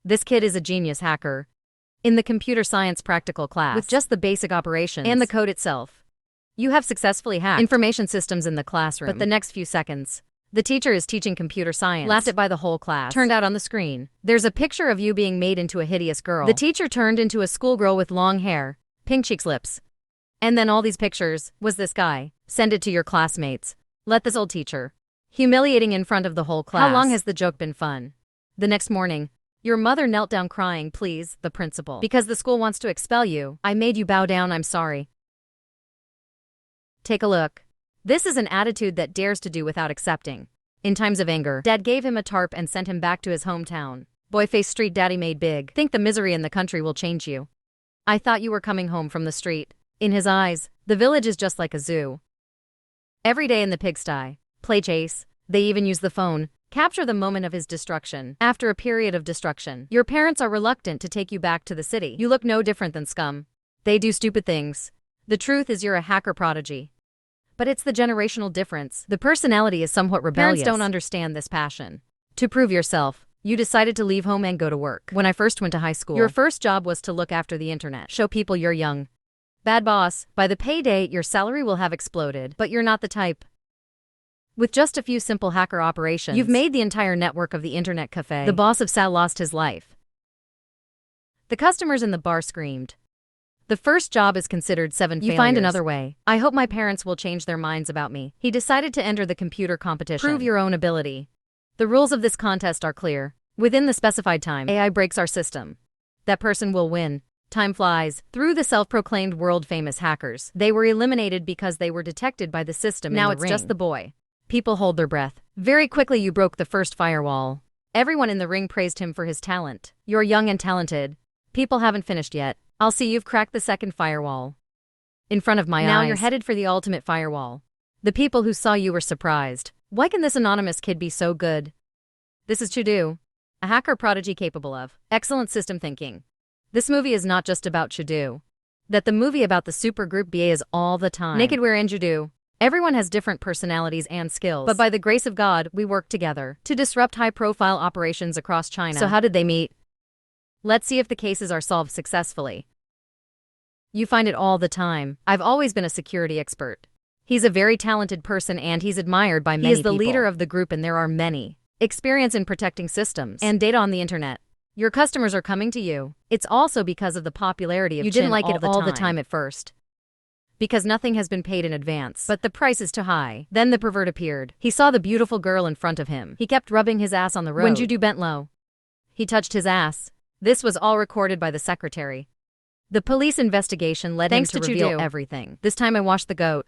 This kid is a genius hacker. In the computer science practical class, with just the basic operations and the code itself, you have successfully hacked information systems in the classroom. But the next few seconds, the teacher is teaching computer science, laughed at by the whole class, turned out on the screen. There's a picture of you being made into a hideous girl. The teacher turned into a schoolgirl with long hair, pink cheeks, lips. And then all these pictures, was this guy. Send it to your classmates. Let this old teacher. Humiliating in front of the whole class. How long has the joke been fun? The next morning, your mother knelt down crying, please, the principal. Because the school wants to expel you. I made you bow down, I'm sorry. Take a look. This is an attitude that dares to do without accepting. In times of anger, Dad gave him a tarp and sent him back to his hometown. Boy-faced street daddy made big. Think the misery in the country will change you. I thought you were coming home from the street. In his eyes, the village is just like a zoo. Every day in the pigsty, play chase, they even use the phone, capture the moment of his destruction. After a period of destruction, your parents are reluctant to take you back to the city. You look no different than scum. They do stupid things. The truth is you're a hacker prodigy. But it's the generational difference. The personality is somewhat rebellious. Parents don't understand this passion. To prove yourself, you decided to leave home and go to work. When I first went to high school, your first job was to look after the internet. Show people you're young. Bad boss, by the payday, your salary will have exploded. But you're not the type. With just a few simple hacker operations, you've made the entire network of the internet cafe. The boss of Sal lost his life. The customers in the bar screamed. The first job is considered 7 failures. You find another way. I hope my parents will change their minds about me. He decided to enter the computer competition. Prove your own ability. The rules of this contest are clear. Within the specified time, AI breaks our system. That person will win. Time flies. Through the self-proclaimed world-famous hackers, they were eliminated because they were detected by the system. Now it's just the boy. People hold their breath. Very quickly you broke the first firewall. Everyone in the ring praised him for his talent. You're young and talented. People haven't finished yet. I'll see you've cracked the second firewall. In front of my eyes. Now you're headed for the ultimate firewall. The people who saw you were surprised. Why can this anonymous kid be so good? This is Chudu, a hacker prodigy capable of excellent system thinking. This movie is not just about Chudu. That the movie about the supergroup BA is all the time. Naked we're in Chudu. Everyone has different personalities and skills. But by the grace of God, we work together to disrupt high-profile operations across China. So how did they meet? Let's see if the cases are solved successfully. You find it all the time. I've always been a security expert. He's a very talented person and he's admired by many people. He is the leader of the group and there are many. Experience in protecting systems and data on the internet. Your customers are coming to you. It's also because of the popularity of You didn't like it all the time at first. Because nothing has been paid in advance. But the price is too high. Then the pervert appeared. He saw the beautiful girl in front of him. He kept rubbing his ass on the road. When Judu bent low, he touched his ass. This was all recorded by the secretary. The police investigation led him to reveal everything. This time I washed the goat.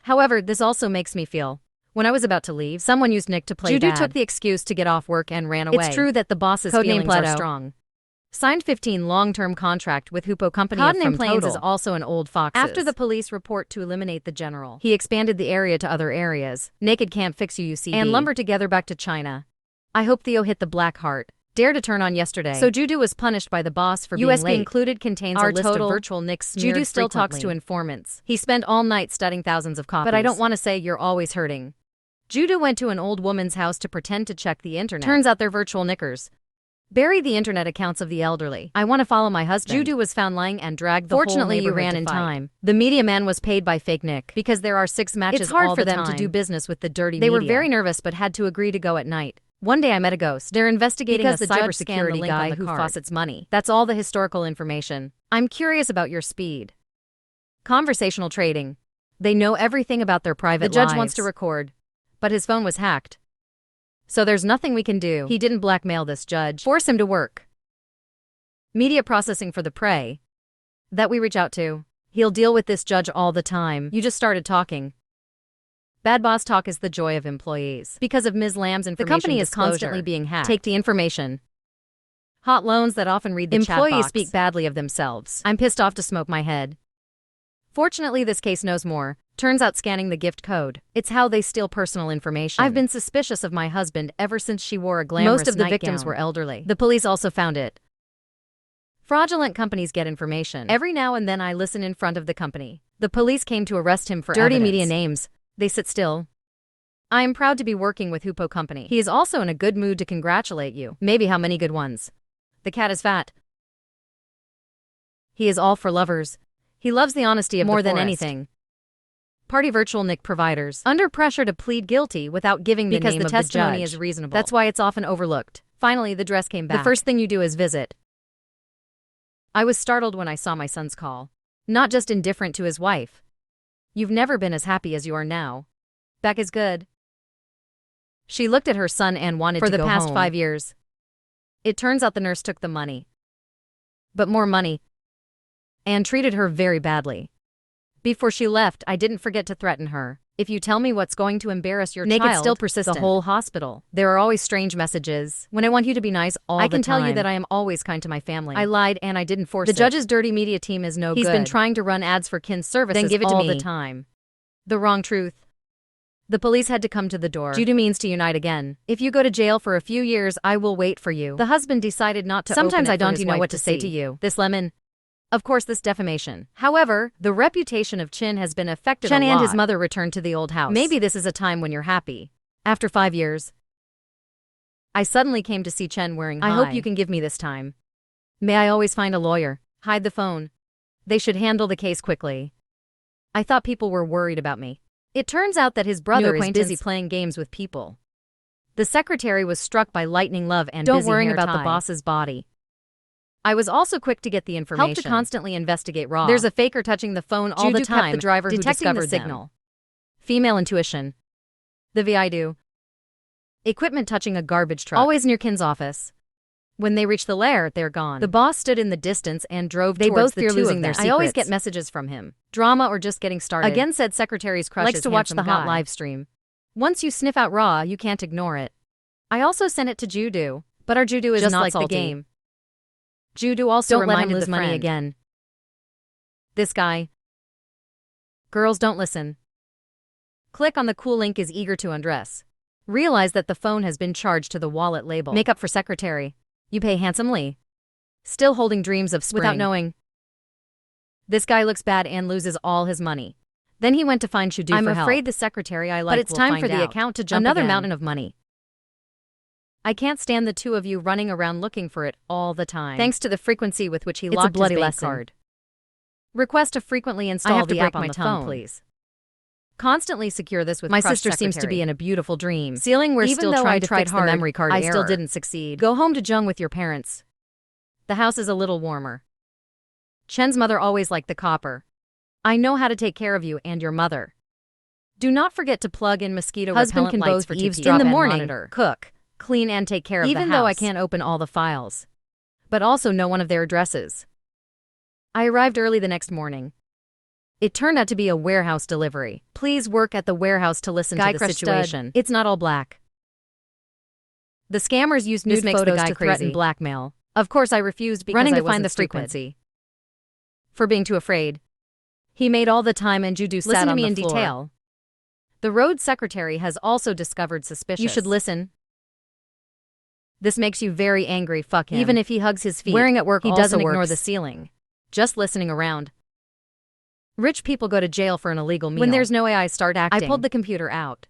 However, this also makes me feel. When I was about to leave, someone used Nick to play bad. Judu took the excuse to get off work and ran away. It's true that the boss's feelings are strong. Signed 15 long-term contract with Hupo Company from Plains is also an old fox. After the police report to eliminate the general, he expanded the area to other areas. Naked can't fix you, UCD. And lumber together back to China. I hope Theo hit the black heart. Dare to turn on yesterday. So Judu was punished by the boss for being late. USB included contains a list of virtual nicks smeared Judu still talks to informants. He spent all night studying thousands of copies. But I don't want to say you're always hurting. Judu went to an old woman's house to pretend to check the internet. Turns out they're virtual knickers. Bury the internet accounts of the elderly. I want to follow my husband. Judu was found lying and dragged the Fortunately, whole neighborhood you ran in time. The media man was paid by fake Nick. Because there are 6 matches It's hard for them to do business with the dirty media. They were very nervous but had to agree to go at night. One day I met a ghost. They're investigating a cybersecurity guy who faucets money. That's all the historical information. I'm curious about your speed. Conversational trading. They know everything about their private lives. The judge wants to record. But his phone was hacked. So there's nothing we can do. He didn't blackmail this judge. Force him to work. Media processing for the prey that we reach out to. He'll deal with this judge all the time. You just started talking. Bad boss talk is the joy of employees. Because of Ms. Lamb's information the company is constantly being hacked. Take the information. Hot loans that often read the chat box. Employees speak badly of themselves. I'm pissed off to smoke my head. Fortunately, this case knows more. Turns out scanning the gift code. It's how they steal personal information. I've been suspicious of my husband ever since she wore a glamorous nightgown. Most of the victims were elderly. The police also found it. Fraudulent companies get information. Every now and then I listen in front of the company. The police came to arrest him for dirty evidence. Media names. They sit still. I am proud to be working with Hupo Company. He is also in a good mood to congratulate you. Maybe how many good ones. The cat is fat. He is all for lovers. He loves the honesty of more than anything. Party virtual Nick providers. Under pressure to plead guilty without giving the name of the judge. Because the testimony is reasonable. That's why it's often overlooked. Finally, the dress came back. The first thing you do is visit. I was startled when I saw my son's call. Not just indifferent to his wife. You've never been as happy as you are now. Beck is good. She looked at her son and wanted to go home. For the past 5 years. It turns out the nurse took the money. But more money. And treated her very badly. Before she left, I didn't forget to threaten her. If you tell me what's going to embarrass your child, still persistent. The whole hospital. There are always strange messages. When I want you to be nice all the time. I can tell you that I am always kind to my family. I lied and I didn't force it. The judge's dirty media team is no good. He's been trying to run ads for Kinhdi services then give it to me all the time. The wrong truth. The police had to come to the door. Judo means to unite again. If you go to jail for a few years, I will wait for you. The husband decided not to Sometimes open it I don't know what to say to you. This lemon. Of course, this defamation. However, the reputation of Chin has been affected a lot. Chen and his mother returned to the old house. Maybe this is a time when you're happy. After 5 years, I suddenly came to see Chen wearing high. I hope you can give me this time. May I always find a lawyer? Hide the phone. They should handle the case quickly. I thought people were worried about me. It turns out that his brother is busy playing games with people. The secretary was struck by lightning love and don't worry about the boss's body. I was also quick to get the information. Help to constantly investigate raw. There's a faker touching the phone all the time. Kept the driver detecting who discovered the signal. Female intuition. The VI equipment touching a garbage truck. Always near Kin's office. When they reach the lair, they're gone. The boss stood in the distance and drove towards the two of them. They both fear losing their secrets. I always get messages from him. Drama or just getting started. Again said secretary's crush likes to watch the hot live stream. Once you sniff out raw, you can't ignore it. I also sent it to Judo, but our Judo is just not like salty. The game. Judo also reminded the money again. This guy. Girls don't listen. Click on the cool link is eager to undress. Realize that the phone has been charged to the wallet label. Makeup for secretary. You pay handsomely. Still holding dreams of spring. Without knowing. This guy looks bad and loses all his money. Then he went to find Shudu for help. I'm afraid the secretary I like will find out. But it's time for the account to jump another mountain of money. I can't stand the two of you running around looking for it all the time. Thanks to the frequency with which he locked his bank card. Request to frequently install the app on the phone, please. Constantly secure this with my sister seems to be in a beautiful dream. Ceiling we're still trying to fix the memory card error. I still didn't succeed. Go home to Jung with your parents. The house is a little warmer. Chen's mother always liked the copper. I know how to take care of you and your mother. Do not forget to plug in mosquito repellent lights for eavesdrop in the morning. Monitor. Cook. Clean and take care of the house. Even though I can't open all the files. But also know one of their addresses. I arrived early the next morning. It turned out to be a warehouse delivery. Please work at the warehouse to listen to the situation. It's not all black. The scammers used nude photos to threaten blackmail. Of course I refused because running to find the frequency. For being too afraid. He made all the time and Judu sat on the floor. Listen to me in detail. The road secretary has also discovered suspicious. You should listen. This makes you very angry, fuck him. Even if he hugs his feet. Wearing at work he doesn't ignore the ceiling. Just listening around. Rich people go to jail for an illegal meal. When there's no AI, start acting. I pulled the computer out.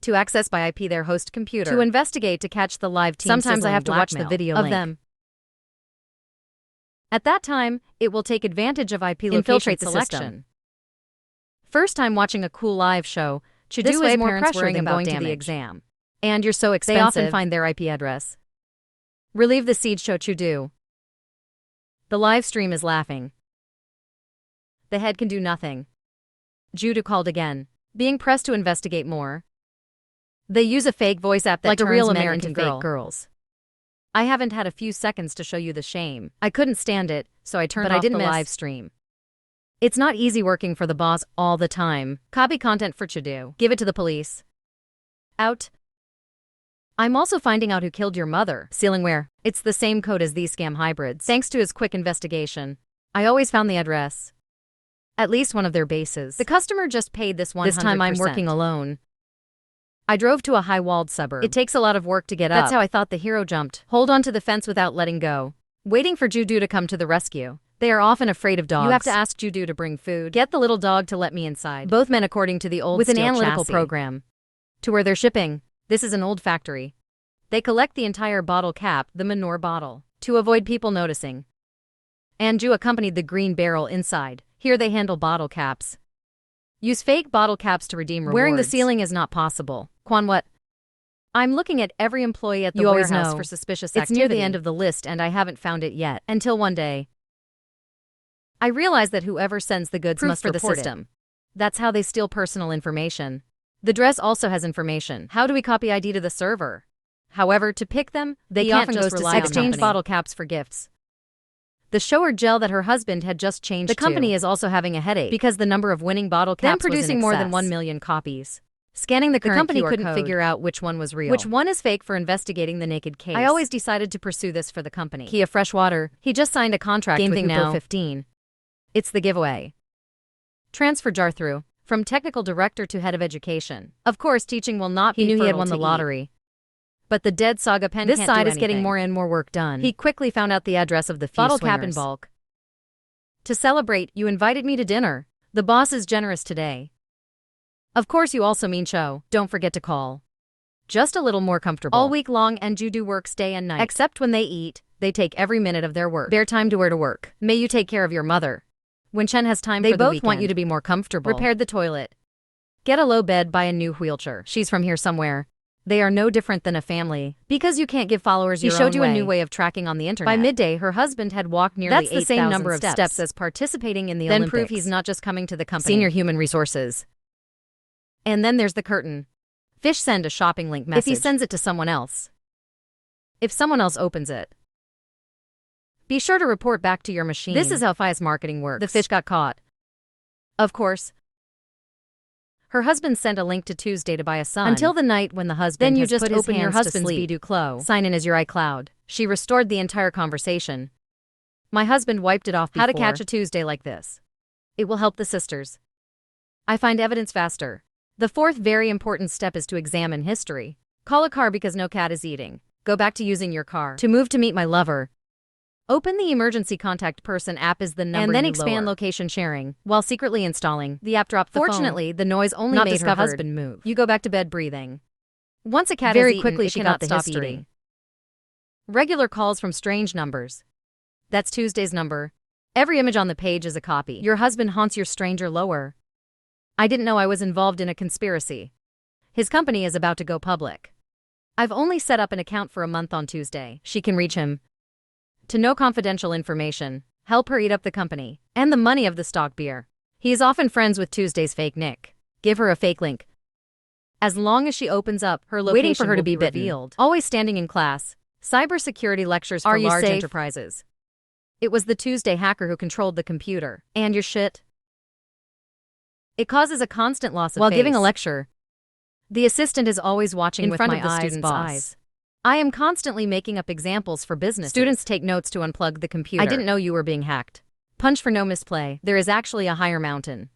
To access by IP their host computer. To investigate to catch the live team. Sometimes I have to watch the video of them. At that time, it will take advantage of IP location selection. First time watching a cool live show. This way more pressure than going to the exam. And you're so expensive. They often find their IP address. Relieve the seed show Chudu. The live stream is laughing. The head can do nothing. Judo called again, being pressed to investigate more. They use a fake voice app that turns a real American into fake girls. I haven't had a few seconds to show you the shame. I couldn't stand it, so I turned off the live stream. It's not easy working for the boss all the time. Copy content for Chudu. Give it to the police. Out. I'm also finding out who killed your mother. Ceilingware. It's the same code as these scam hybrids. Thanks to his quick investigation, I always found the address. At least one of their bases. The customer just paid this 100%. This time I'm working alone. I drove to a high-walled suburb. It takes a lot of work to get up. That's how I thought the hero jumped. Hold on to the fence without letting go. Waiting for Judu to come to the rescue. They are often afraid of dogs. You have to ask Judu to bring food. Get the little dog to let me inside. Both men according to the old with an analytical program. To where they're shipping. This is an old factory. They collect the entire bottle cap, the manure bottle, to avoid people noticing. Anju accompanied the green barrel inside. Here they handle bottle caps. Use fake bottle caps to redeem rewards. Wearing the ceiling is not possible. Quan, what? I'm looking at every employee at the warehouse for suspicious activity. It's near the end of the list and I haven't found it yet. Until one day, I realize that whoever sends the goods must report the system. That's how they steal personal information. The dress also has information. How do we copy ID to the server? However, to pick them, they can't just rely on exchange bottle caps for gifts. The shower gel that her husband had just changed. The company is also having a headache because the number of winning bottle caps was producing more than 1 million copies. Scanning the company couldn't figure out which one was real. Which one is fake for investigating the naked case. I always decided to pursue this for the company. Kia Freshwater. He just signed a contract with Hupo 15. It's the giveaway. Transfer jar through. From technical director to head of education. Of course, teaching will not be fertile. He knew he had won the lottery. But the dead saga pen can't do anything. This side is getting more and more work done. He quickly found out the address of the bottle cap in bulk. To celebrate, you invited me to dinner. The boss is generous today. Of course you also mean show. Don't forget to call. Just a little more comfortable. All week long and Ju do works day and night. Except when they eat, they take every minute of their work. Bare time to wear to work. May you take care of your mother. When Chen has time for the weekend. They both want you to be more comfortable. Repaired the toilet. Get a low bed, buy a new wheelchair. She's from here somewhere. They are no different than a family. Because you can't give followers your own way. He showed you a new way of tracking on the internet. By midday, her husband had walked nearly 8,000 steps. That's the same number of steps as participating in the Olympics. Then prove he's not just coming to the company. Senior Human Resources. And then there's the curtain. Fish send a shopping link message. If he sends it to someone else. If someone else opens it. Be sure to report back to your machine. This is how FI's marketing works. The fish got caught. Of course. Her husband sent a link to Tuesday to buy a son. Until the night when the husband then you just put open your husband's Baidu Clo. Sign in as your iCloud. She restored the entire conversation. My husband wiped it off before. How to catch a Tuesday like this. It will help the sisters. I find evidence faster. The fourth very important step is to examine history. Call a car because no cat is eating. Go back to using your car. To move to meet my lover. Open the emergency contact person app is the number and then expand location sharing while secretly installing the app. Dropped the Fortunately, phone. The noise only not made discovered. Her husband move. You go back to bed breathing. Once a cat very is quickly eaten, she cannot stop eating. Regular calls from strange numbers. That's Tuesday's number. Every image on the page is a copy. Your husband haunts your stranger lower. I didn't know I was involved in a conspiracy. His company is about to go public. I've only set up an account for a month on Tuesday. She can reach him. To know confidential information, help her eat up the company, and the money of the stock beer. He is often friends with Tuesday's fake Nick. Give her a fake link. As long as she opens up, her location waiting for her to be revealed. Always standing in class. Cybersecurity lectures for large enterprises. It was the Tuesday hacker who controlled the computer. And your shit? It causes a constant loss of face. While giving a lecture, the assistant is always watching in with front my of the student's eyes. I am constantly making up examples for business. Students take notes to unplug the computer. I didn't know you were being hacked. Punch for no misplay. There is actually a higher mountain.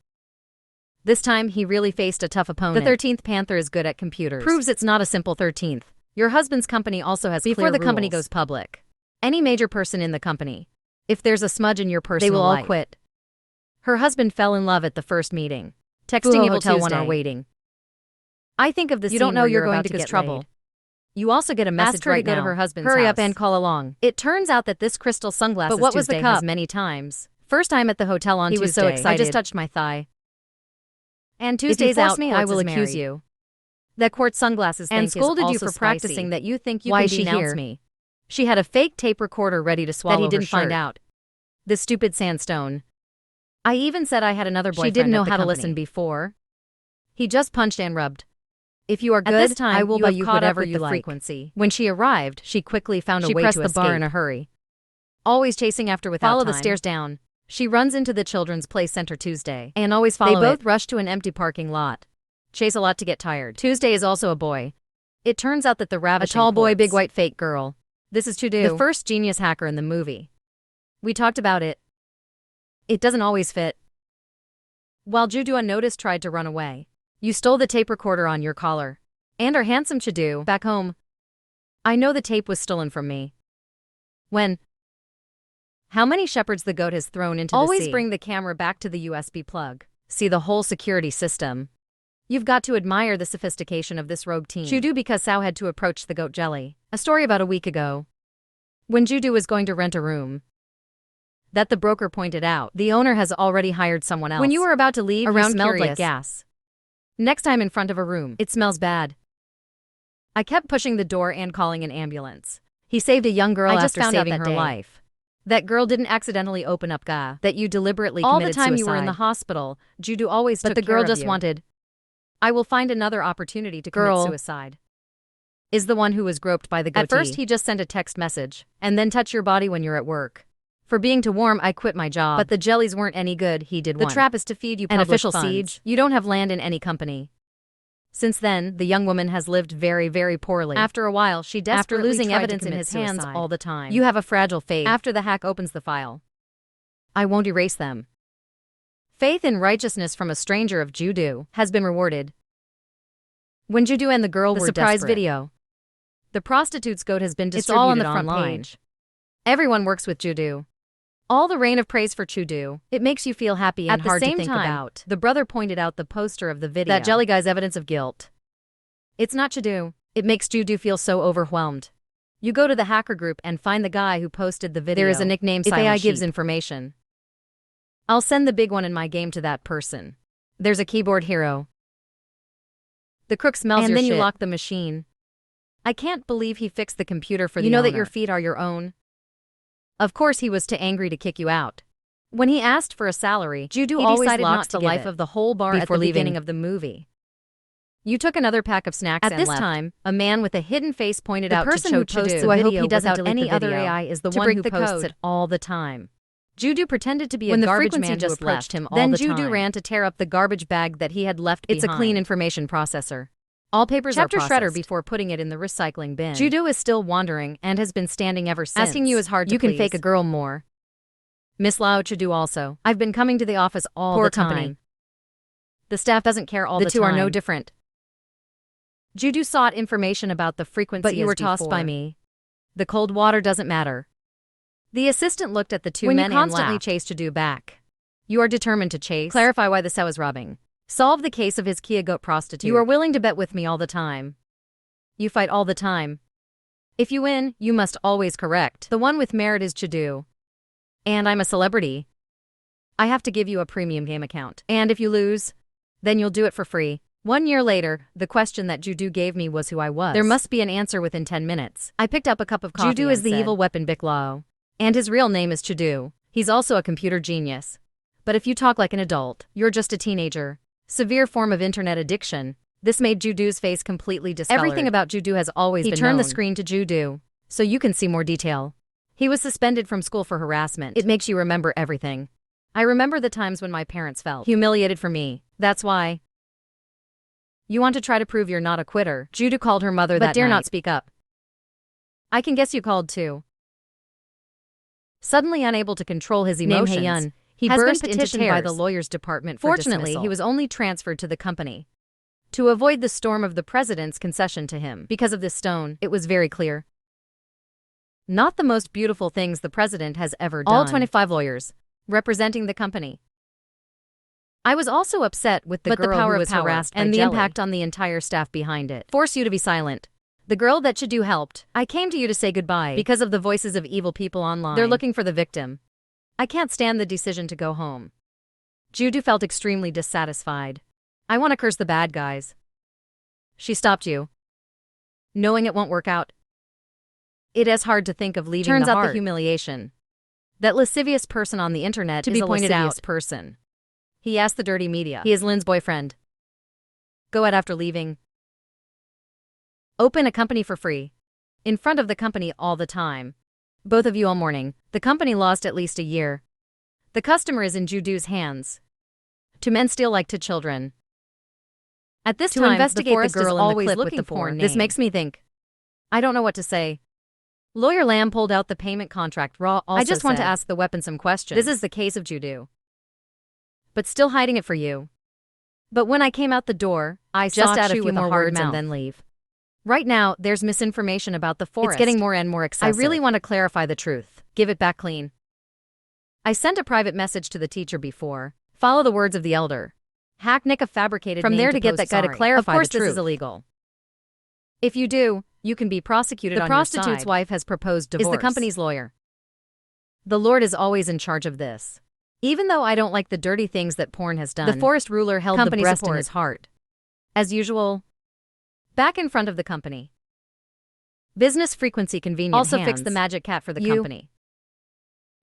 This time, he really faced a tough opponent. The 13th Panther is good at computers. Proves it's not a simple 13th. Your husband's company also has clear rules. Before the company goes public. Any major person in the company. If there's a smudge in your personal life, they will all quit. Her husband fell in love at the first meeting. Texting evil hotel one are waiting. I think of the scene. You don't know you're going to get trouble. Laid. You also get a message ask her right to go now. To her husband's Hurry house. Up and call along. It turns out that this crystal sunglasses but what was Tuesday the cup? Has many times. First time at the hotel on Tuesday. He was so excited. I just touched my thigh. And Tuesday's out, me, I will accuse you. That quartz sunglasses and scolded you for practicing that you think you can denounce me. She had a fake tape recorder ready to swallow that he didn't find out. The stupid sandstone. I even said I had another boyfriend. She didn't know how to listen before. He just punched and rubbed. If you are good, at this time, I will buy you whatever you like. Frequency. When she arrived, she quickly found a way to escape. She pressed the bar in a hurry. Always chasing after without time. Follow the stairs down. She runs into the children's play center Tuesday. And always follow it. They both rush to an empty parking lot. Chase a lot to get tired. Tuesday is also a boy. It turns out that the ravishing a tall boy, big white fake girl. This is Chudu, the first genius hacker in the movie. We talked about it. It doesn't always fit. While Judu unnoticed tried to run away. You stole the tape recorder on your collar. And our handsome Chudu back home. I know the tape was stolen from me. When? How many shepherds the goat has thrown into the sea? Always bring the camera back to the USB plug. See the whole security system. You've got to admire the sophistication of this rogue team. Judu because Sao had to approach the goat jelly. A story about a week ago, when Judu was going to rent a room, that the broker pointed out, the owner has already hired someone else. When you were about to leave, you smelled like gas. Next time in front of a room, it smells bad. I kept pushing the door and calling an ambulance. He saved a young girl after saving her life. That girl didn't accidentally open up ga. That you deliberately committed suicide. All the time you were in the hospital, Judu always took care of you. But the girl just wanted, I will find another opportunity to commit suicide. Is the one who was groped by the goatee. At first he just sent a text message, and then touch your body when you're at work. For being too warm, I quit my job. But the jellies weren't any good, he did one. The trap is to feed you public funds. An official siege. You don't have land in any company. Since then, the young woman has lived very, very poorly. After a while, she desperately losing evidence in his hands all the time. You have a fragile faith. After the hack opens the file, I won't erase them. Faith in righteousness from a stranger of Judu has been rewarded. When Judu and the girl were surprise desperate. Video. The prostitute's goat has been distributed all on the front page. Everyone works with Judu. All the rain of praise for Judu. It makes you feel happy and hard to think about. The brother pointed out the poster of the video. That jelly guy's evidence of guilt. It's not Judu. It makes Judu feel so overwhelmed. You go to the hacker group and find the guy who posted the video. There is a nickname silent AI gives information. I'll send the big one in my game to that person. There's a keyboard hero. The crook smells your shit. And then you lock the machine. I can't believe he fixed the computer for the owner. You know that your feet are your own? Of course he was too angry to kick you out. When he asked for a salary, Judu always locks the life of the whole bar at the beginning of the movie. You took another pack of snacks and left. At this time, a man with a hidden face pointed out to Judu, who I hope he doesn't delete any other AI is the one who posts it all the time. Judu pretended to be a garbage man just approached him all the time. Then Judu ran to tear up the garbage bag that he had left behind. It's a clean information processor. All papers are processed. Chapter shredder before putting it in the recycling bin. Judu is still wandering and has been standing ever since. Asking you is hard to please. You can fake a girl more. Miss Lao Judu also. I've been coming to the office all the time. Company. The staff doesn't care all the time. The two are no different. Judu sought information about the frequency but you were tossed by me. The cold water doesn't matter. The assistant looked at the two men and laughed. When you constantly chase Judu back. You are determined to chase. Clarify why the Sao is robbing. Solve the case of his Kia goat prostitute. You are willing to bet with me all the time. You fight all the time. If you win, you must always correct. The one with merit is Judu. And I'm a celebrity. I have to give you a premium game account. And if you lose, then you'll do it for free. 1 year later, the question that Judu gave me was who I was. There must be an answer within 10 minutes. I picked up a cup of coffee. Judu is the evil weapon Biklao. And his real name is Judu. He's also a computer genius. But if you talk like an adult, you're just a teenager. Severe form of internet addiction. This made Judu's face completely discolored. Everything about Judu has always been known. He turned the screen to Judu, so you can see more detail. He was suspended from school for harassment. It makes you remember everything. I remember the times when my parents felt humiliated for me. That's why. You want to try to prove you're not a quitter. Judu called her mother that night. But dare not speak up. I can guess you called too. Suddenly unable to control his emotions. He burst into tears by the lawyer's department for Fortunately, dismissal. He was only transferred to the company to avoid the storm of the president's concession to him. Because of this stone, it was very clear. Not the most beautiful things the president has ever done. All 25 lawyers representing the company. I was also upset with the girl who was harassed and the impact on the entire staff behind it. Force you to be silent. The girl that Judu helped. I came to you to say goodbye because of the voices of evil people online. They're looking for the victim. I can't stand the decision to go home. Judu felt extremely dissatisfied. I want to curse the bad guys. She stopped you. Knowing it won't work out. It is hard to think of leaving the heart. Turns out the humiliation. That lascivious person on the internet is a lascivious person. He asked the dirty media. He is Lynn's boyfriend. Go out after leaving. Open a company for free. In front of the company all the time. Both of you all morning. The company lost at least a year. The customer is in Judu's hands. To men steal like to children. At this time, investigate the girl always looking with the porn name. This makes me think. I don't know what to say. Lawyer Lam pulled out the payment contract raw also I just want to ask the weapon some questions. This is the case of Judu. But still hiding it for you. But when I came out the door, I just add a few more words and then leave. Right now, there's misinformation about the forest. It's getting more and more excessive. I really want to clarify the truth. Give it back clean. I sent a private message to the teacher before. Follow the words of the elder. Hack a fabricated from name there to get that guy to clarify Of course the truth. this is illegal. If you do, you can be prosecuted on your side. The prostitute's wife has proposed divorce. Is the company's lawyer. The Lord is always in charge of this. Even though I don't like the dirty things that porn has done, The forest ruler held the company breast support. in his heart. As usual, back in front of the company. Business frequency convenient Also hands. fix the magic cat for the You. company.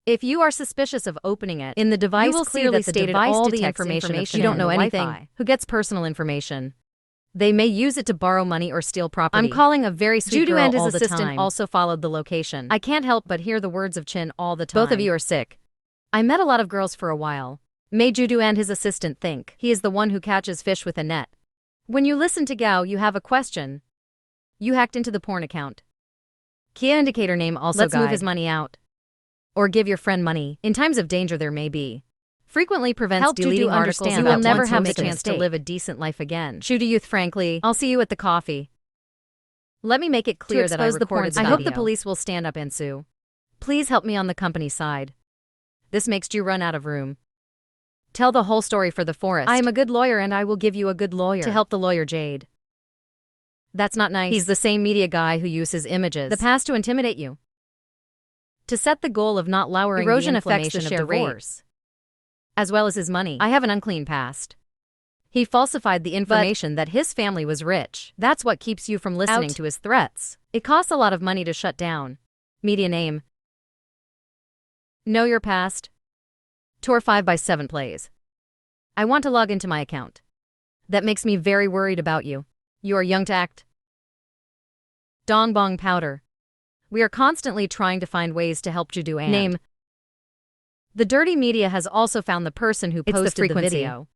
If you are suspicious of opening it, In the device you will see clearly that the stated device all the detects information of you don't know the anything. Wi-Fi. Who gets personal information? They may use it to borrow money or steal property. I'm calling a very sweet Judo girl and his all the assistant time. also followed the location. I can't help but hear the words of Chin all the time. Both of you are sick. I met a lot of girls for a while. Made Judo and his assistant think he is the one who catches fish with a net. When you listen to Gao, you have a question. You hacked into the porn account. Kia indicator name also Let's move guide. his money out. Or give your friend money. In times of danger there may be. Frequently prevents Help deleting Judo articles understand that that will never once have you the make a chance to mistake. live a decent life again. Judo youth frankly, I'll see you at the coffee. Let me make it clear that I expose the porn recorded site. I hope the video. police will stand up and sue. Please help me on the company side. This makes you run out of room. Tell the whole story for the forest. I am a good lawyer and I will give you a good lawyer. To help the lawyer Jade. That's not nice. He's the same media guy who uses images. The past to intimidate you. To set the goal of not lowering Erosion the affects inflammation the of share rate. divorce. As well as his money. I have an unclean past. He falsified the information that his family was rich. That's what keeps you from listening Out. to his threats. It costs a lot of money to shut down. Media name. Know your past. Tour 5x7 plays. I want to log into my account. That makes me very worried about you. You are young to act. Dong Bong Powder. We are constantly trying to find ways to help Judo and Name. The dirty media has also found the person who It's the posted the frequency. video.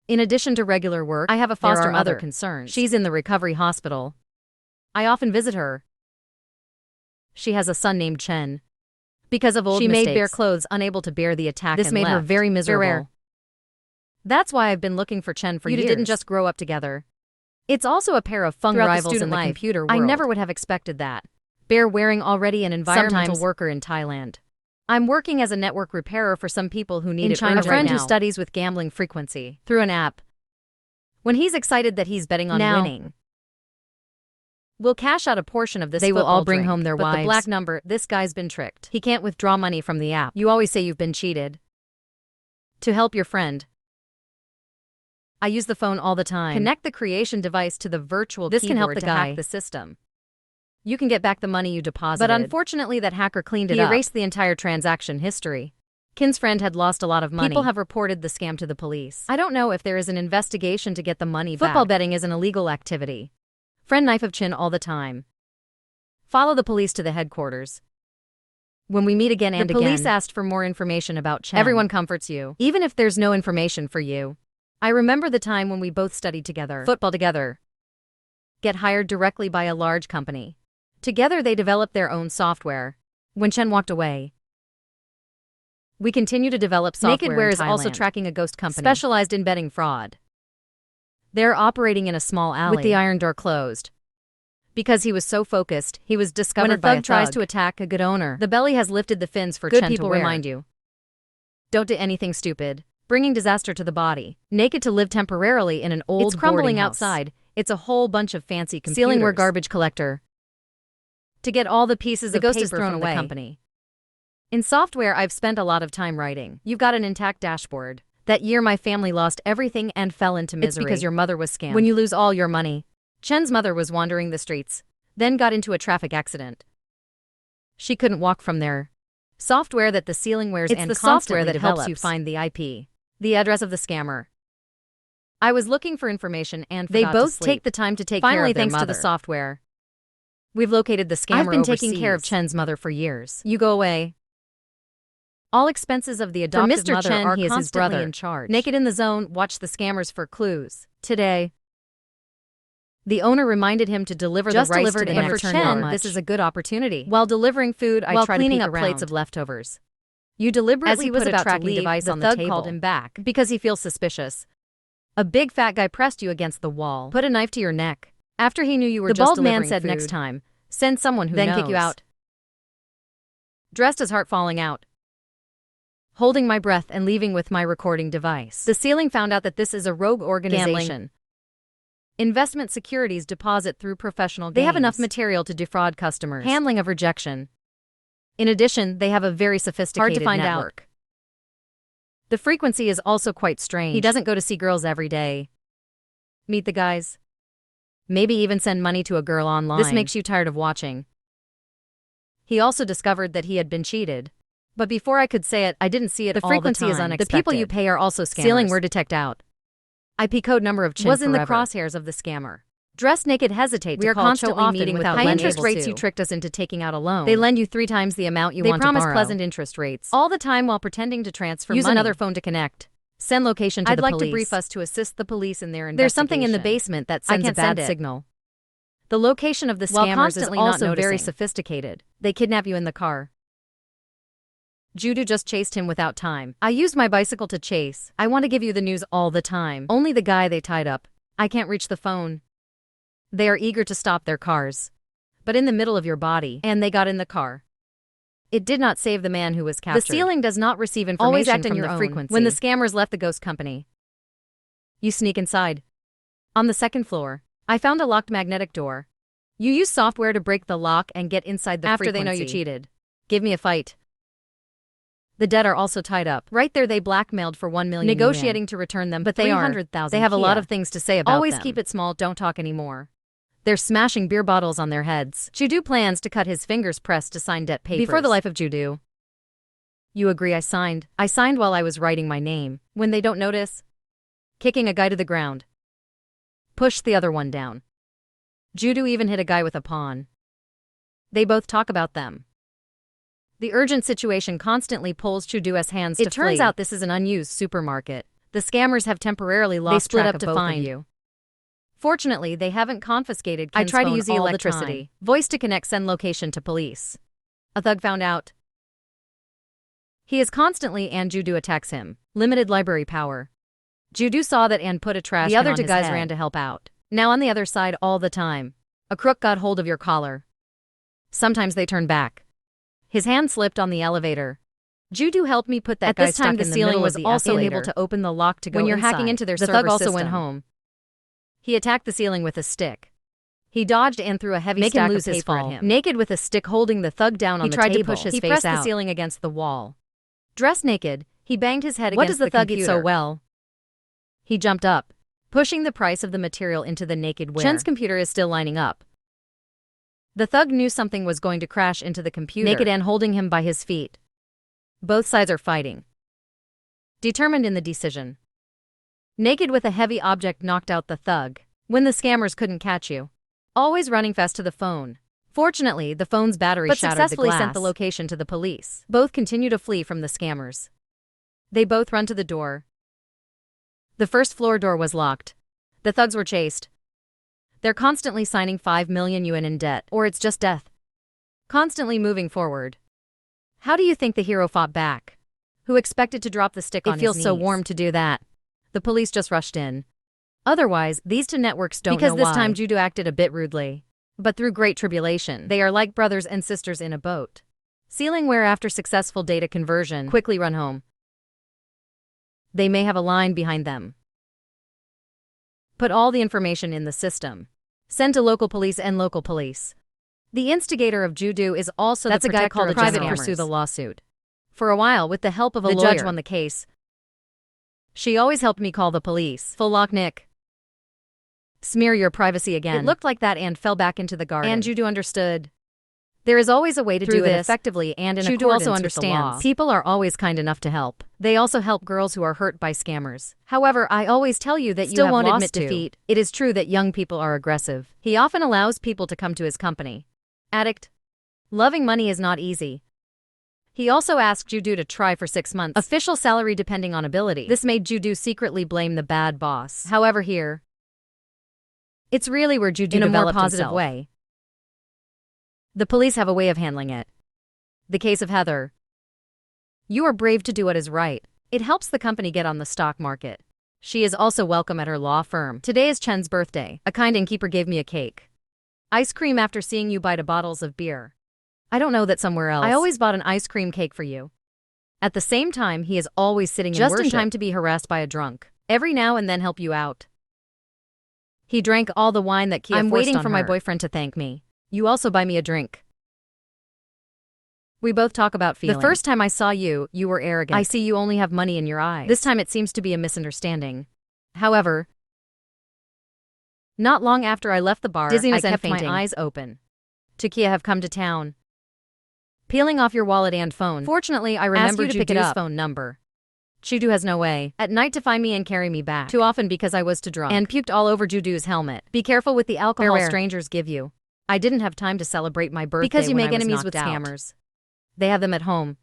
In addition to regular work, I have a there foster are other mother. concerns. She's in the recovery hospital. I often visit her. She has a son named Chen. Because of old She mistakes, made bare clothes, unable to bear the attack This and made her left. very miserable. Rare. That's why I've been looking for Chen for You years. didn't just grow up together. It's also a pair of fung Throughout the rivals in student the life, computer world. I never would have expected that. Bear wearing already an environmental Sometimes. worker in Thailand. I'm working as a network repairer for some people who need In it China urgent. A friend right who now. studies with gambling frequency through an app. When he's excited that he's betting on Now. winning, we'll cash out a portion of this. They will football all bring drink, home their but wives. the black number, this guy's been tricked. He can't withdraw money from the app. You always say you've been cheated. To help your friend, I use the phone all the time. Connect the creation device to the virtual This can help keyboard the to guy. hack the system. You can get back the money you deposited. But unfortunately that hacker cleaned it he up. erased the entire transaction history. Kin's friend had lost a lot of money. People have reported the scam to the police. I don't know if there is an investigation to get the money back. Football betting is an illegal activity. Friend knife of Chin all the time. Follow the police to the headquarters. When we meet again and The again, police asked for more information about Chen. Everyone comforts you, even if there's no information for you. I remember the time when we both studied together. Football together. Get hired directly by a large company. Together they developed their own software. When Chen walked away, we continue to develop software. Nakedware in is also Thailand, tracking a ghost company. specialized in betting fraud. They're operating in a small alley with the iron door closed. Because he was so focused, he was discovered When a by a thug tries thug. to attack a good owner, The belly has lifted the fins for Good Chen people to wear. remind you. Don't do anything stupid, bringing disaster to the body. Naked to live temporarily in an old It's crumbling boarding house. outside. It's a whole bunch of fancy computers. Ceiling where garbage collector. To get all the pieces The of ghost paper is thrown from away. the company. In software I've spent a lot of time writing. You've got an intact dashboard. That year my family lost everything and fell into It's misery. because your mother was scammed. When you lose all your money. Chen's mother was wandering the streets, then got into a traffic accident. She couldn't walk from there. Software that the ceiling wears It's and the software constantly that develops. helps You find the IP, the address of the scammer. I was looking for information and They forgot to both sleep. take the time to take care Finally, of their thanks to mother. the software, we've located the scammer. I've been taking care of overseas. Chen's mother for years. You go away. All expenses of the For adoptive Mr. mother Chen, are he is his constantly brother. in charge. Naked in the zone, watch the scammers for clues. Today, the owner reminded him to deliver Just the rice delivered to the and next returned Chen. not This much. is a good opportunity. While delivering food, I While try cleaning to peek up plates around. of leftovers. You deliberately As he put was a about to tracking leave, device the on the thug table. called him back. Because he feels suspicious. A big fat guy pressed you against the wall. Put a knife to your neck. After he knew you were The just bald man delivering said food, next time, send someone who then knows. kick you out. Dressed as heart falling out. holding my breath and leaving with my recording device. The ceiling found out that this is a rogue organization. Gambling. Investment securities deposit through professional games. They have enough material to defraud customers. Handling of rejection. In addition, they have a very sophisticated Hard to find network. The frequency is also quite strange. He doesn't go to see girls every day. Meet the guys. Maybe even send money to a girl online. This makes you tired of watching. He also discovered that he had been cheated. But before I could say it, I didn't see it all the time. The frequency is unexpected. The people you pay are also scammers. Ceiling word detect out. IP code number of Chin was in the forever. crosshairs of the scammer. Dressed naked hesitate We to are call constantly so often meeting without without high lending interest able rates. to. You tricked us into taking out a loan. They lend you 3 times the amount you want to borrow. They promise pleasant interest rates. All the time while pretending to transfer Use money. another phone to connect. Send location to I'd the like police. to brief us to assist the police in their investigation. There's something in the basement that sends I can't a bad send it. signal. The location of the While scammers is constantly not also very noticing. sophisticated. They kidnap you in the car. Judo just chased him without time. I used my bicycle to chase. I want to give you the news all the time. Only the guy they tied up. I can't reach the phone. They are eager to stop their cars. But in the middle of your body. And they got in the car. It did not save the man who was captured. The ceiling does not receive information Always act from in your the own. frequency. When the scammers left the ghost company, you sneak inside. On the second floor, I found a locked magnetic door. You use software to break the lock and get inside the After frequency. they know you cheated. Give me a fight. The dead are also tied up. Right there they blackmailed for 1 million Negotiating yuan. To return them, but they are. 300,000. They have a lot of things to say about Always them. keep it small, don't talk anymore. They're smashing beer bottles on their heads. Judo plans to cut his fingers pressed to sign debt papers. Before the life of Judo. You agree I signed? I signed while I was writing my name. When they don't notice? Kicking a guy to the ground. Push the other one down. Judo even hit a guy with a pawn. They both talk about them. The urgent situation constantly pulls Chudu's hands to It turns flee. out this is an unused supermarket. The scammers have temporarily lost They split track up of to both find of you. Fortunately, they haven't confiscated I Ken's try to phone use the all electricity. time. Voice to connect, send location to police. A thug found out. He is constantly and Judo attacks him. Limited library power. Judo saw that and put a trash The can other on two his guys head. ran to help out. Now on the other side all the time. A crook got hold of your collar. Sometimes they turn back. His hand slipped on the elevator. Judo helped me put that At guy this time, stuck the in the ceiling middle was of the also escalator. able to open the lock to go When you're inside. hacking into their the server thug also system. went home. He attacked the ceiling with a stick. He dodged and threw a heavy Make him stack lose of his paper fall. at him. Naked with a stick holding the thug down on He the tried to table. push his he face pressed out. the ceiling against the wall. Dressed naked, he banged his head What against does the thug eat computer. so well? He jumped up, pushing the price of the material into the naked wear. Chen's computer is still lining up. The thug knew something was going to crash into the computer. Naked and holding him by his feet. Both sides are fighting. Determined in the decision. Naked with a heavy object knocked out the thug. When the scammers couldn't catch you. Always running fast to the phone. Fortunately, the phone's battery But shattered successfully the glass. sent the Location to the police. Both continue to flee from the scammers. They both run to the door. The first floor door was locked. The thugs were chased. They're constantly signing 5 million yuan in debt, or it's just death. Constantly moving forward. How do you think the hero fought back? Who expected to drop the stick on his knees? It feels so warm to do that. The police just rushed in. Otherwise, these two networks don't know why. Because this time Judo acted a bit rudely. But through great tribulation, they are like brothers and sisters in a boat. Sealing where after successful data conversion, quickly run home. They may have a line behind them. Put all the information in the system. Send to local police and local police. The instigator of Judo is also That's the a guy protector called of a private scammers. pursue the lawsuit. For a while, with the help of a The lawyer, judge won the case. She always helped me call the police. Full lock Nick. Smear your privacy again. It looked like that and fell back into the garden. And Judo understood. There is always a way to Through do it this, effectively and in Judo accordance also with the understands. law. People are always kind enough to help. They also help girls who are hurt by scammers. However, I always tell you that Still you won't have admit lost to. defeat. It is true that young people are aggressive. He often allows people to come to his company. Addict. Loving money is not easy. He also asked Judo to try for 6 months. Official salary depending on ability. This made Judo secretly blame the bad boss. However, here, it's really where Judo In a more developed positive himself. way. The police have a way of handling it. The case of Heather. You are brave to do what is right. It helps the company get on the stock market. She is also welcome at her law firm. Today is Chen's birthday. A kind innkeeper gave me a cake. Ice cream after seeing you buy 2 bottles of beer. I don't know that somewhere else. I always bought an ice cream cake for you. At the same time, he is always sitting just in in time to be harassed by a drunk. Every now and then help you out. He drank all the wine that Kia I'm forced waiting on for my her. boyfriend to thank me. You also buy me a drink. We both talk about feeling. The first time I saw you, you were arrogant. I see you only have money in your eyes. This time it seems to be a misunderstanding. However, not long after I left the bar, Dizziness I and kept fainting. my eyes open. Kia have come to town. Peeling off your wallet and phone. Fortunately, I remembered you to pick it Judu's up. phone number. Judu has no way at night to find me and carry me back. Too often because I was too drunk. And puked all over Judu's helmet. Be careful with the alcohol Beware. strangers give you. I didn't have time to celebrate my birthday Because you when make I was enemies knocked with out. scammers. They have them at home.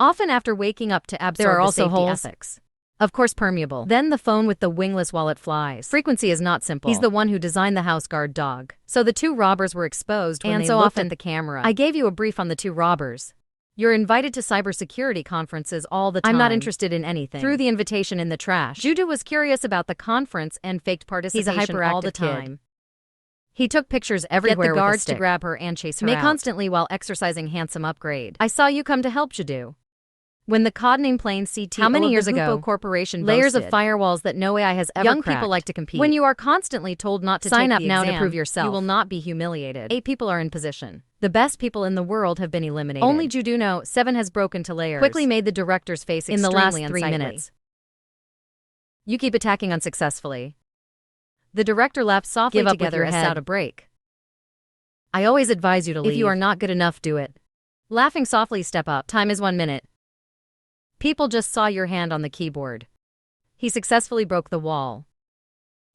Often after waking up to absorb There are the also safety holes. ethics. Of course permeable. Then the phone with the wingless wallet flies. Frequency is not simple. He's the one who designed the house guard dog. So the two robbers were exposed when And they so looked often at the camera. I gave you a brief on the two robbers. You're invited to cybersecurity conferences all the time. I'm not interested in anything. Threw the invitation in the trash. Judu was curious about the conference and faked participation hyperactive all the kid. time. He took pictures everywhere the with a guards to stick. grab her and chase her May out. constantly while exercising handsome upgrade. I saw you come to help Judu. When the codename plane CTO How many of years the Hupo ago? Corporation Layers boasted. of firewalls that no AI has ever Young cracked. people like to compete. When you are constantly told not to Sign take up the now to exam, prove yourself. you will not be humiliated. 8 people are in position. The best people in the world have been eliminated. Only Juduno, 7 has broken to layers. Quickly made the director's face in the extremely last 3 unsightly. minutes. You keep attacking unsuccessfully. The director laughed softly Give up with together your as head. out a break. I always advise you to leave. If you are not good enough, do it. Laughing softly, step up. Time is 1 minute. People just saw your hand on the keyboard. He successfully broke the wall.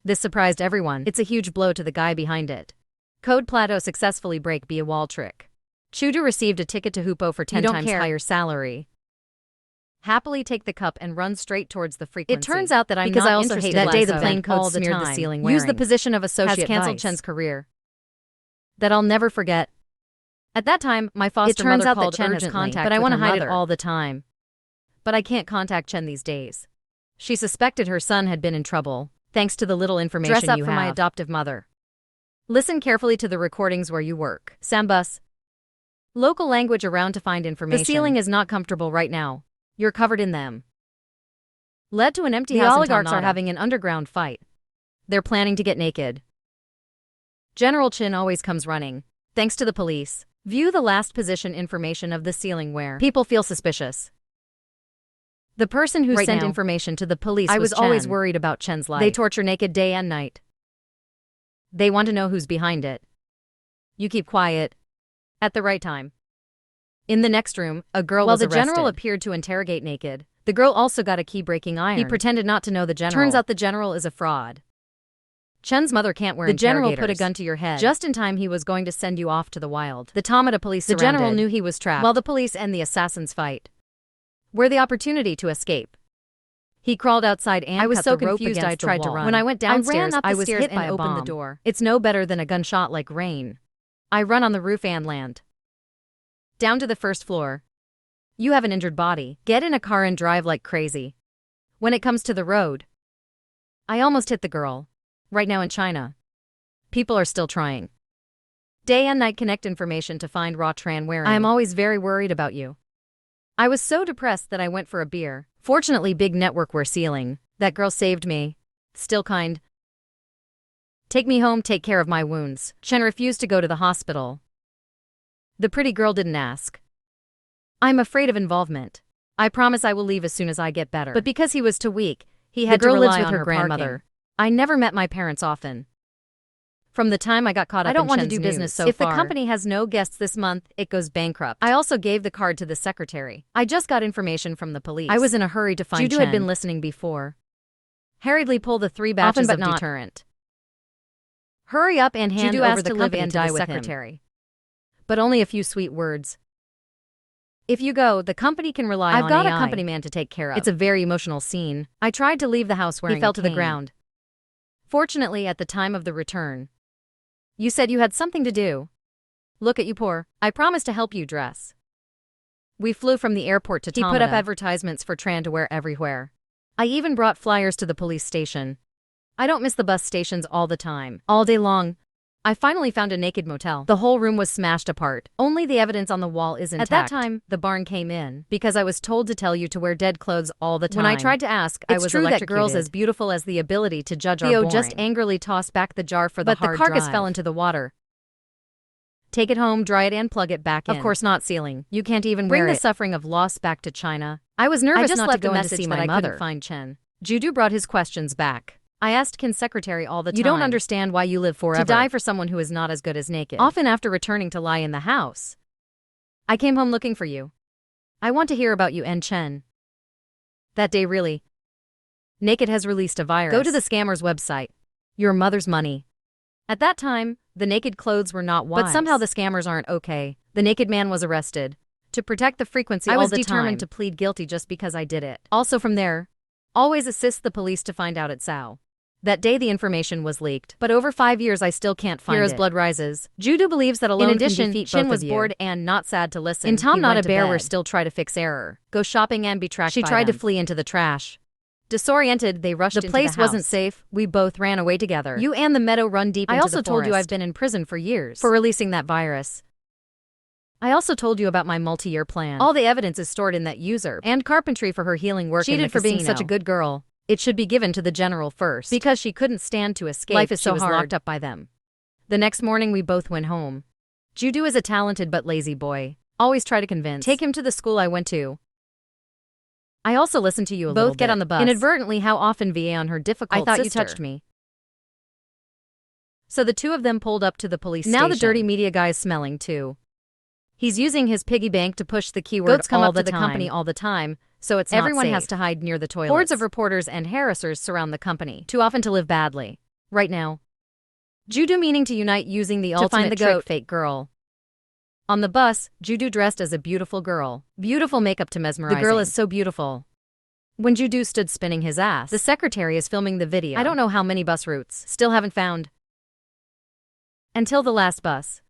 This surprised everyone. It's a huge blow to the guy behind it. Code Plato successfully break be a wall trick. Chudu received a ticket to Hupo for 10 don't times care. higher salary. Happily take the cup and run straight towards the frequency. It turns out that I'm because not I also interested hate in that day the lasso. plane code All the smeared the time. ceiling Use wearing. the position of has associate canceled vice. Chen's career. That I'll never forget. At that time, my foster It turns mother out that called Chen has urgently, contact but I with want to her hide it mother. all the time. But I can't contact Chen these days. She suspected her son had been in trouble, thanks to the little information Dress up you for have. my adoptive mother. Listen carefully to the recordings where you work. Sambus. Local language around to find information. The ceiling is not comfortable right now. You're covered in them. Led to an empty house. The oligarchs are having an underground fight. They're planning to get naked. General Chin always comes running, thanks to the police. View the last position information of the ceiling where people feel suspicious. The person who Right sent now. information to the police I was was always Chen. worried about Chen's life. They torture naked day and night. They want to know who's behind it. You keep quiet. At the right time. In the next room, a girl While was the arrested. general appeared to interrogate naked. The girl also got a key-breaking iron. He pretended not to know the general. Turns out the general is a fraud. Chen's mother can't wear The general put a interrogators. gun to your head. Just in time he was going to send you off to the wild. The Tamada police The general surrounded, knew he was trapped. while the police and the assassins fight. Were the opportunity to escape. He crawled outside and I was cut so the rope confused against I tried the to wall. run. When I went downstairs, I ran up the I was stairs hit and by a opened the bomb. door. It's no better than a gunshot like rain. I run on the roof and land. Down to the first floor. You have an injured body. Get in a car and drive like crazy. When it comes to the road, I almost hit the girl. Right now in China, people are still trying. Day and night connect information to find Ra Tran wearing. I am always very worried about you. I was so depressed that I went for a beer. Fortunately, big network were sealing. That girl saved me. Still kind. Take me home, take care of my wounds. Chen refused to go to the hospital. The pretty girl didn't ask. I'm afraid of involvement. I promise I will leave as soon as I get better. But because he was too weak, he had The girl to lives rely with on her her grandmother. parking. I never met my parents often. From the time I got caught up I don't in want to Chen's do business news. so If far. the company has no guests this month, it goes bankrupt. I also gave the card to the secretary. I just got information from the police. I was in a hurry to find Judu Chen. had been listening before. Hurriedly pull the 3 batches but of not. deterrent. Hurry up and hand Judu over asked the to live company and to die the with him. secretary. But only a few sweet words. If you go, the company can rely on I've got AI. a company man to take care of. It's a very emotional scene. I tried to leave the house wearing He fell a to the cane. ground. Fortunately, at the time of the return, you said you had something to do. Look at you poor. I promised to help you dress. We flew from the airport to Tamada. He put up advertisements for Tran to wear everywhere. I even brought flyers to the police station. I don't miss the bus stations all the time. All day long, I finally found a naked motel. The whole room was smashed apart. Only the evidence on the wall is intact. At that time, the barn came in because I was told to tell you to wear dead clothes all the time. When I tried to ask, I was electrocuted. It's true that girls as beautiful as the ability to judge are boring. Theo just angrily tossed back the jar for the hard drive. But the carcass fell into the water. Take it home, dry it, and plug it back in. Of course not sealing. You can't even wear it. Bring the suffering of loss back to China. I was nervous not to go in to see my mother. I couldn't find Chen. Judu brought his questions back. I asked Kin's secretary all the time. You don't understand why you live forever. To die for someone who is not as good as naked. Often after returning to lie in the house. I came home looking for you. I want to hear about you and Chen. That day really. Naked has released a virus. Go to the scammer's website. Your mother's money. At that time, the naked clothes were not wise. But somehow the scammers aren't okay. The naked man was arrested. To protect the frequency all the time. I was determined to plead guilty just because I did it. Also from there, always assist the police to find out at Sao. That day the information was leaked, but over 5 years I still can't find it. Hero's blood rises. Judu believes that alone can defeat both of you. Chen was bored and not sad to listen. In Tom Not a Bear we're still try to fix error. Go shopping and be tracked by them. She tried to flee into the trash. Disoriented, they rushed into the house. The place wasn't safe. We both ran away together. You and the meadow run deep into the forest. I also told you I've been in prison for years for releasing that virus. I also told you about my multi-year plan. All the evidence is stored in that user and carpentry for her healing work in the casino. Cheated for being such a good girl. It should be given to the general first. Because she couldn't stand to escape, life is so hard. She was locked up by them. The next morning we both went home. Judu is a talented but lazy boy. Always try to convince. Take him to the school I went to. I also listened to you a little bit. Both get on the bus. Inadvertently, how often VA on her difficult sister. I thought you touched me. So the two of them pulled up to the police station. Now the dirty media guy is smelling too. He's using his piggy bank to push the keyword Goats come up to the company all the time, so it's everyone has to hide near the toilets. Hordes of reporters and harassers surround the company, too often to live badly. Right now, Judu meaning to unite using the ultimate find the goat fake girl. On the bus, Judu dressed as a beautiful girl. Beautiful makeup to mesmerizing. The girl is so beautiful. When Judu stood spinning his ass, the secretary is filming the video. I don't know how many bus routes. Still haven't found. Until the last bus.